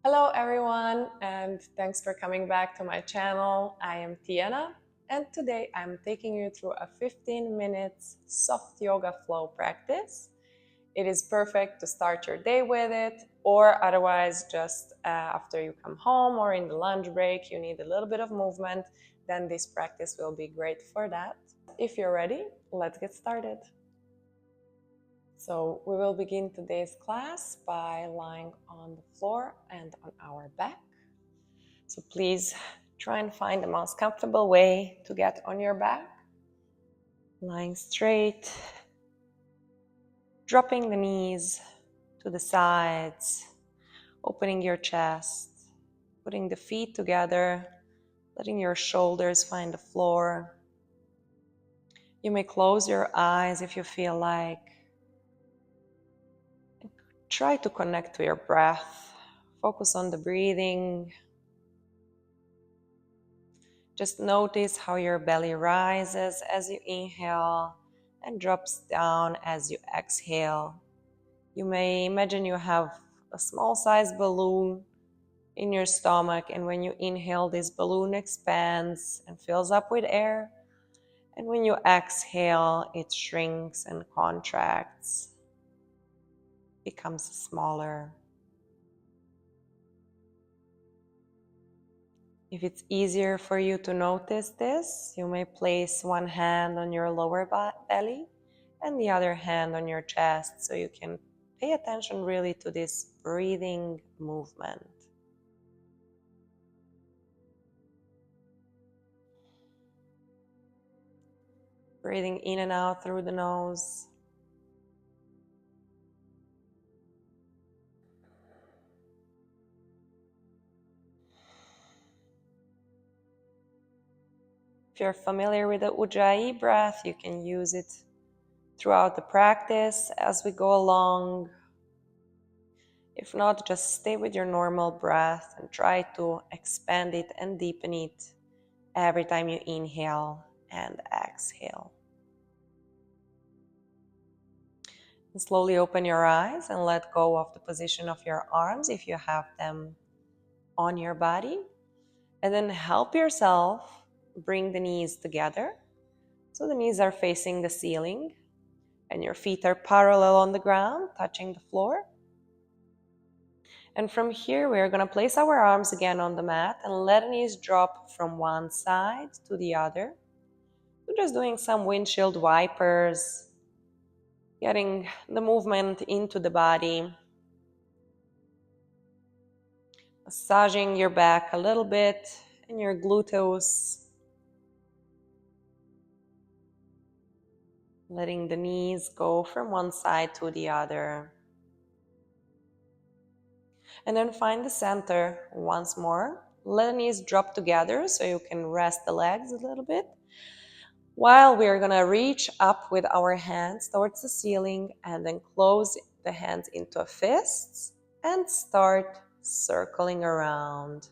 Hello everyone, and thanks for coming back to my channel. I am Tiana, and today I'm taking you through a 15 minutes soft yoga flow practice. It is perfect to start your day with it, or otherwise just after you come home or in the lunch break, you need a little bit of movement, then this practice will be great for that. If you're ready, let's get started. So we will begin today's class by lying on the floor and on our back. So please try and find the most comfortable way to get on your back. Lying straight, dropping the knees to the sides, opening your chest, putting the feet together, letting your shoulders find the floor. You may close your eyes if you feel like. Try to connect to your breath. Focus on the breathing. Just notice how your belly rises as you inhale and drops down as you exhale. You may imagine you have a small sized balloon in your stomach, and when you inhale, this balloon expands and fills up with air. And when you exhale, it shrinks and contracts, becomes smaller. If it's easier for you to notice this, you may place one hand on your lower belly and the other hand on your chest, so you can pay attention really to this breathing movement. Breathing in and out through the nose. If you're familiar with the Ujjayi breath, you can use it throughout the practice as we go along. If not, just stay with your normal breath and try to expand it and deepen it every time you inhale and exhale. And slowly open your eyes and let go of the position of your arms if you have them on your body. And then help yourself bring the knees together. So the knees are facing the ceiling and your feet are parallel on the ground, touching the floor. And from here, we're going to place our arms again on the mat and let the knees drop from one side to the other. We're just doing some windshield wipers, getting the movement into the body, massaging your back a little bit and your gluteus, letting the knees go from one side to the other. And then find the center once more. Let the knees drop together so you can rest the legs a little bit. While we're going to reach up with our hands towards the ceiling and then close the hands into fists and start circling around.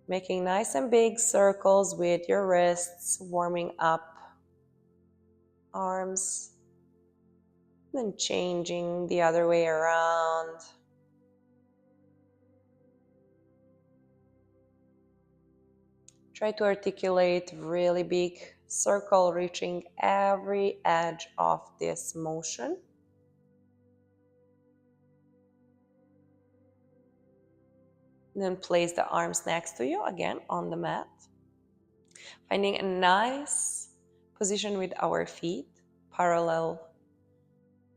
Making nice and big circles with your wrists, warming up arms, then changing the other way around. Try to articulate really big circle, reaching every edge of this motion. Then place the arms next to you again on the mat. Finding a nice position with our feet parallel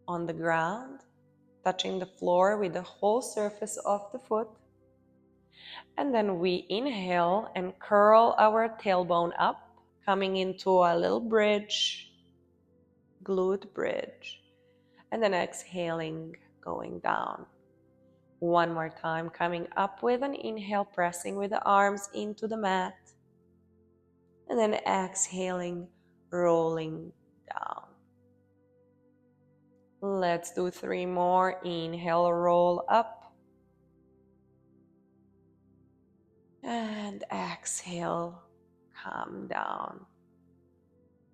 on the ground, touching the floor with the whole surface of the foot. And then we inhale and curl our tailbone up, coming into a little bridge, glute bridge. And then exhaling, going down. One more time, coming up with an inhale, pressing with the arms into the mat. And then exhaling, rolling down. Let's do 3 more. Inhale, roll up. And exhale, come down.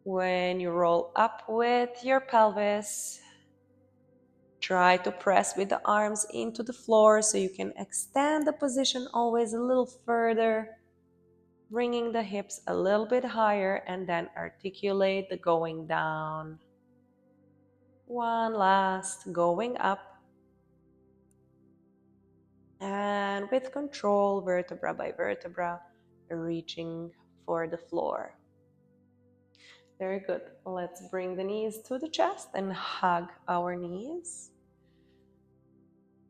When you roll up with your pelvis, Try to press with the arms into the floor so you can extend the position always a little further, bringing the hips a little bit higher, and then articulate the going down. One last, going up. And with control, vertebra by vertebra, reaching for the floor. Very good. Let's bring the knees to the chest and hug our knees.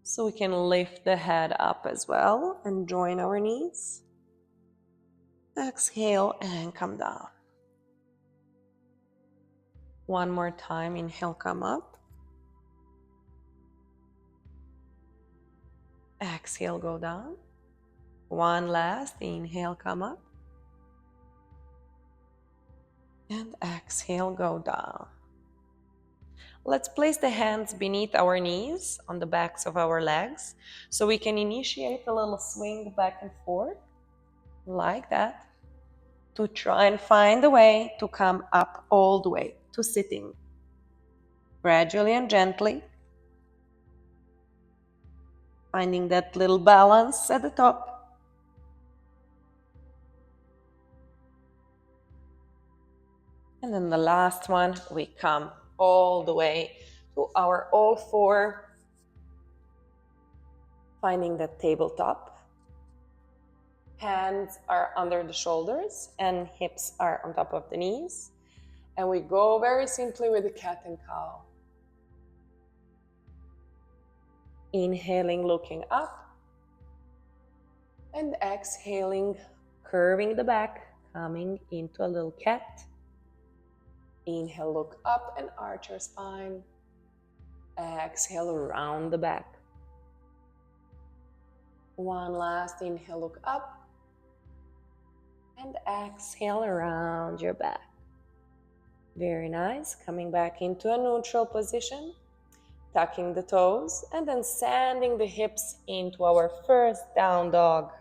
So we can lift the head up as well and join our knees. Exhale and come down. One more time, inhale, come up. Exhale, go down. One last, inhale, come up. And exhale, go down. Let's place the hands beneath our knees on the backs of our legs so we can initiate a little swing back and forth like that to try and find a way to come up all the way to sitting. Gradually and gently, finding that little balance at the top. And then the last one, we come all the way to our all four, finding that tabletop. Hands are under the shoulders and hips are on top of the knees. And we go very simply with the cat and cow. Inhaling, looking up. And exhaling, curving the back, coming into a little cat. Inhale, look up and arch your spine. Exhale, round the back. One last inhale, look up. And exhale, around your back. Very nice. Coming back into a neutral position. Tucking the toes and then sending the hips into our first down dog.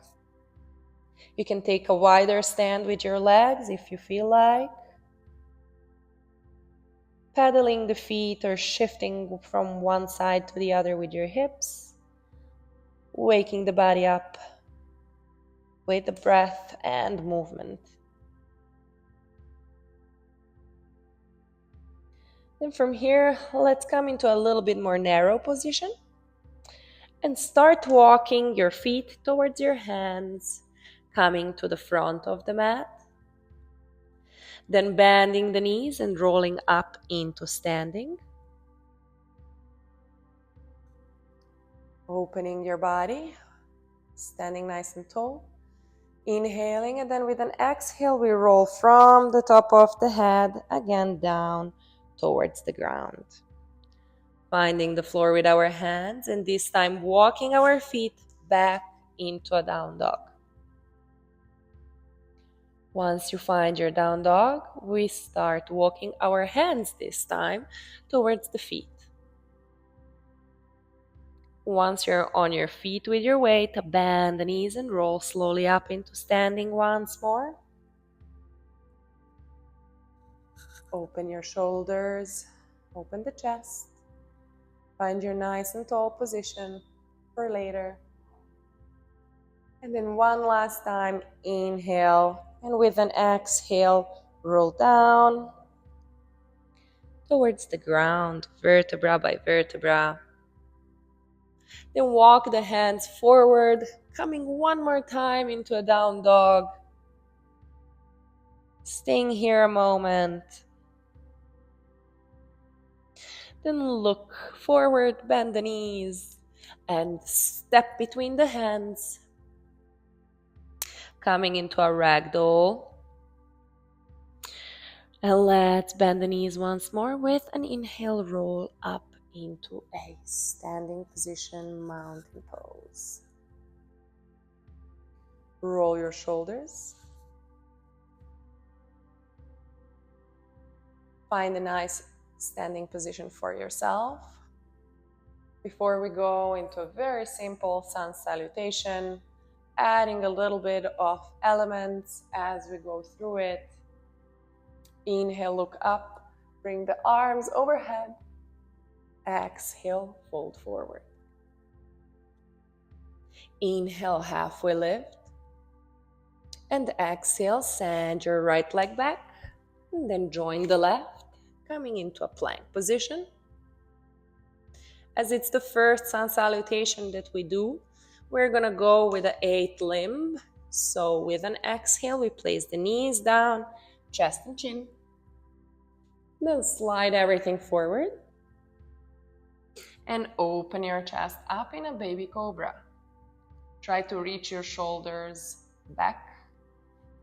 You can take a wider stand with your legs if you feel like. Pedaling the feet or shifting from one side to the other with your hips. Waking the body up with the breath and movement. Then from here, let's come into a little bit more narrow position and start walking your feet towards your hands, coming to the front of the mat. Then bending the knees and rolling up into standing. Opening your body, standing nice and tall. Inhaling, and then with an exhale, we roll from the top of the head again down towards the ground. Finding the floor with our hands, and this time walking our feet back into a down dog. Once you find your down dog, we start walking our hands this time towards the feet. Once you're on your feet with your weight, bend the knees and roll slowly up into standing once more. Open your shoulders, open the chest. Find your nice and tall position for later. And then one last time, inhale, and with an exhale, roll down towards the ground, vertebra by vertebra. Then walk the hands forward, coming one more time into a down dog. Staying here a moment. Then look forward, bend the knees, and step between the hands. Coming into a ragdoll. And let's bend the knees once more with an inhale, roll up into a standing position, mountain pose. Roll your shoulders. Find a nice standing position for yourself. Before we go into a very simple sun salutation, adding a little bit of elements as we go through it. Inhale, look up, bring the arms overhead. Exhale, fold forward. Inhale, halfway lift. And exhale, send your right leg back. And then join the left, coming into a plank position. As it's the first sun salutation that we do, we're gonna go with the 8th limb. So with an exhale, we place the knees down, chest and chin. Then slide everything forward. And open your chest up in a baby cobra. Try to reach your shoulders back,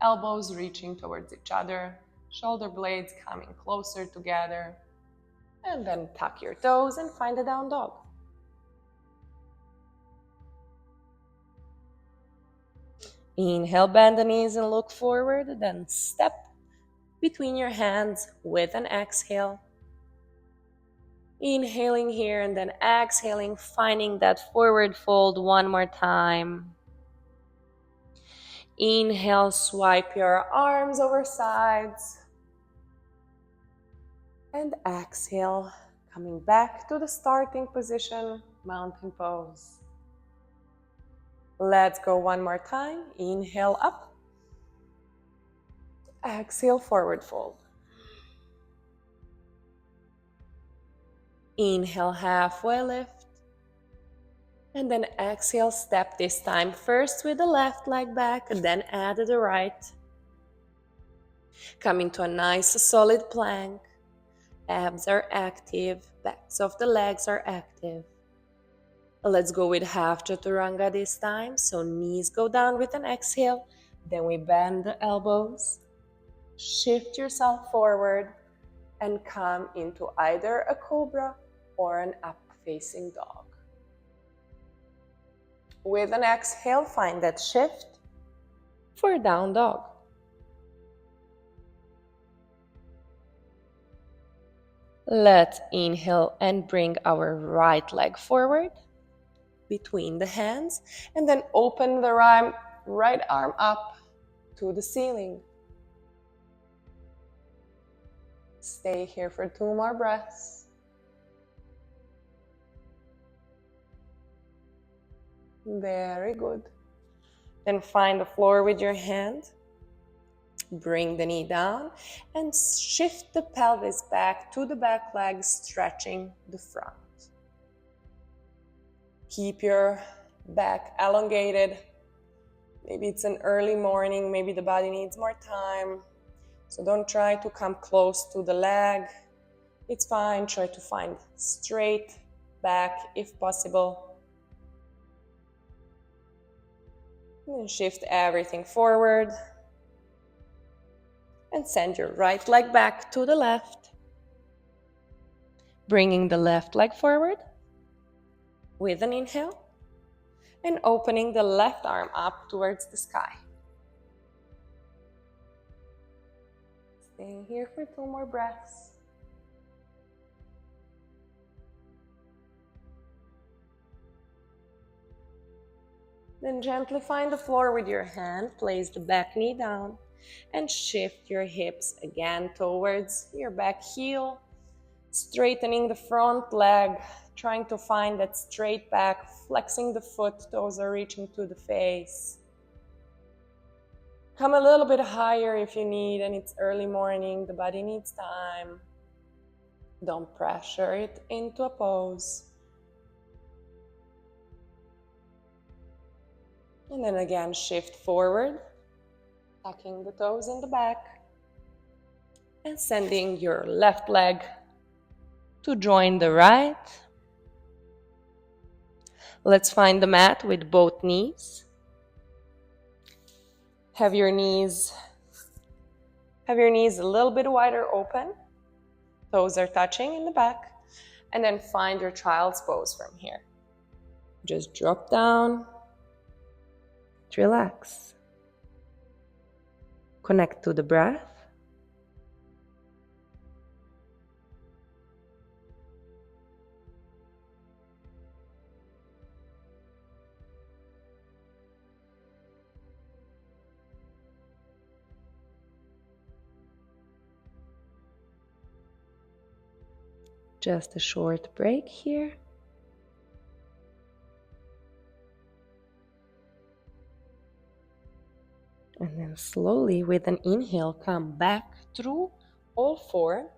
elbows reaching towards each other, shoulder blades coming closer together. And then tuck your toes and find a down dog. Inhale, bend the knees and look forward, then step between your hands with an exhale. Inhaling here and then exhaling, finding that forward fold one more time. Inhale, swipe your arms over sides. And exhale, coming back to the starting position, mountain pose. Let's go one more time. Inhale up. Exhale, forward fold. Inhale, halfway lift. And then exhale, step this time first with the left leg back, and then add the right. Come into a nice solid plank. Abs are active, backs of the legs are active. Let's go with half chaturanga this time. So knees go down with an exhale. Then we bend the elbows. Shift yourself forward and come into either a cobra or an up-facing dog. With an exhale, find that shift for down dog. Let's inhale and bring our right leg forward between the hands, and then open the right arm up to the ceiling. Stay here for 2 more breaths. Very good. Then find the floor with your hand. Bring the knee down and shift the pelvis back to the back leg, stretching the front. Keep your back elongated. Maybe it's an early morning, maybe the body needs more time. So don't try to come close to the leg. It's fine. Try to find straight back if possible. And shift everything forward. And send your right leg back to the left. Bringing the left leg forward with an inhale. And opening the left arm up towards the sky. Staying here for 2 more breaths. Then gently find the floor with your hand. Place the back knee down and shift your hips again towards your back heel. Straightening the front leg, trying to find that straight back, flexing the foot, toes are reaching to the face. Come a little bit higher if you need, and it's early morning, the body needs time. Don't pressure it into a pose. And then again, shift forward, tucking the toes in the back, and sending your left leg to join the right. Let's find the mat with both knees. Have your knees a little bit wider open. Toes are touching in the back. And then find your child's pose from here. Just drop down. Relax. Connect to the breath. Just a short break here. And then slowly with an inhale, come back through all four.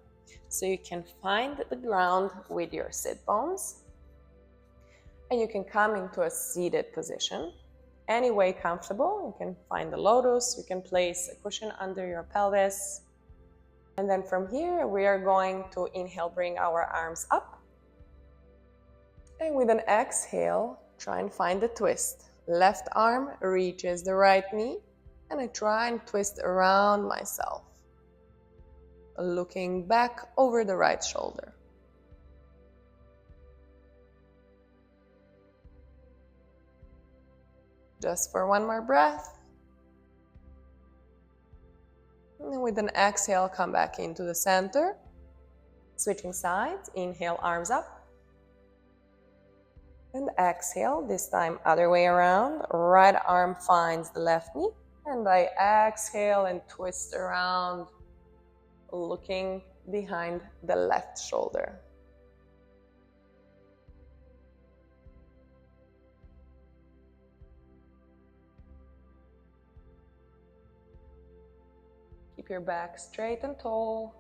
So you can find the ground with your sit bones. And you can come into a seated position. Any way comfortable. You can find the lotus. You can place a cushion under your pelvis. And then from here, we are going to inhale, bring our arms up. And with an exhale, try and find the twist. Left arm reaches the right knee. And I try and twist around myself, looking back over the right shoulder. Just for one more breath. And with an exhale, come back into the center. Switching sides, inhale, arms up. And exhale, this time other way around. Right arm finds the left knee. And I exhale and twist around, looking behind the left shoulder. Keep your back straight and tall.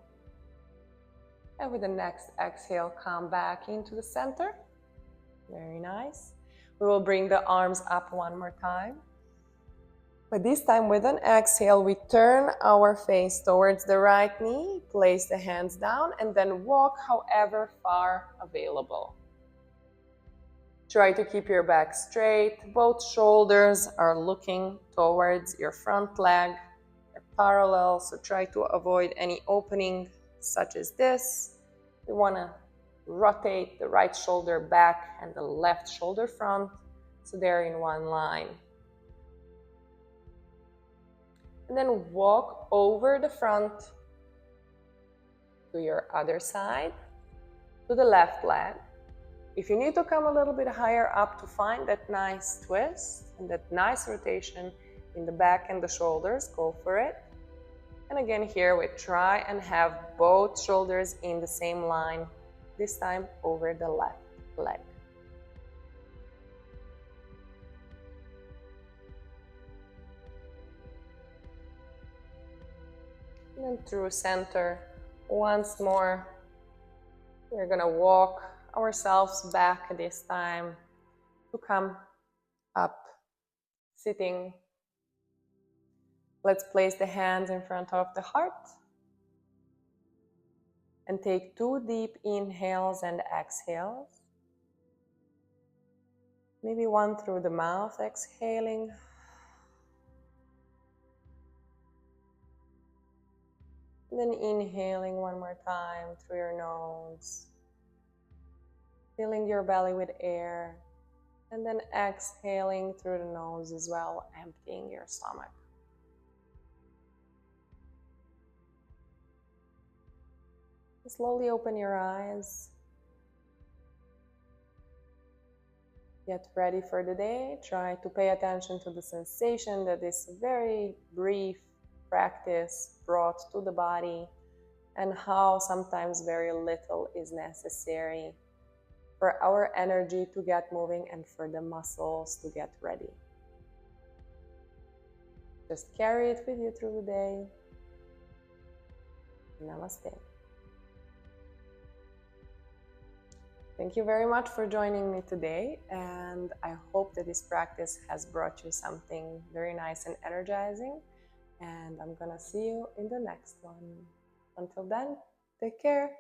And with the next exhale, come back into the center. Very nice. We will bring the arms up one more time. But this time with an exhale, we turn our face towards the right knee, place the hands down, and then walk however far available. Try to keep your back straight. Both shoulders are looking towards your front leg. They're parallel, so try to avoid any opening such as this. You want to rotate the right shoulder back and the left shoulder front, so they're in one line. And then walk over the front to your other side, to the left leg. If you need to come a little bit higher up to find that nice twist and that nice rotation in the back and the shoulders, go for it. And again here we try and have both shoulders in the same line, this time over the left leg. And then through center, once more, we're gonna walk ourselves back this time to come up, sitting. Let's place the hands in front of the heart and take 2 deep inhales and exhales. Maybe one through the mouth, exhaling. And then inhaling one more time through your nose. Filling your belly with air. And then exhaling through the nose as well, emptying your stomach. Slowly open your eyes. Get ready for the day. Try to pay attention to the sensation that this very brief practice brought to the body, and how sometimes very little is necessary for our energy to get moving and for the muscles to get ready. Just carry it with you through the day. Namaste. Thank you very much for joining me today, and I hope that this practice has brought you something very nice and energizing, and I'm gonna see you in the next one. Until then, take care.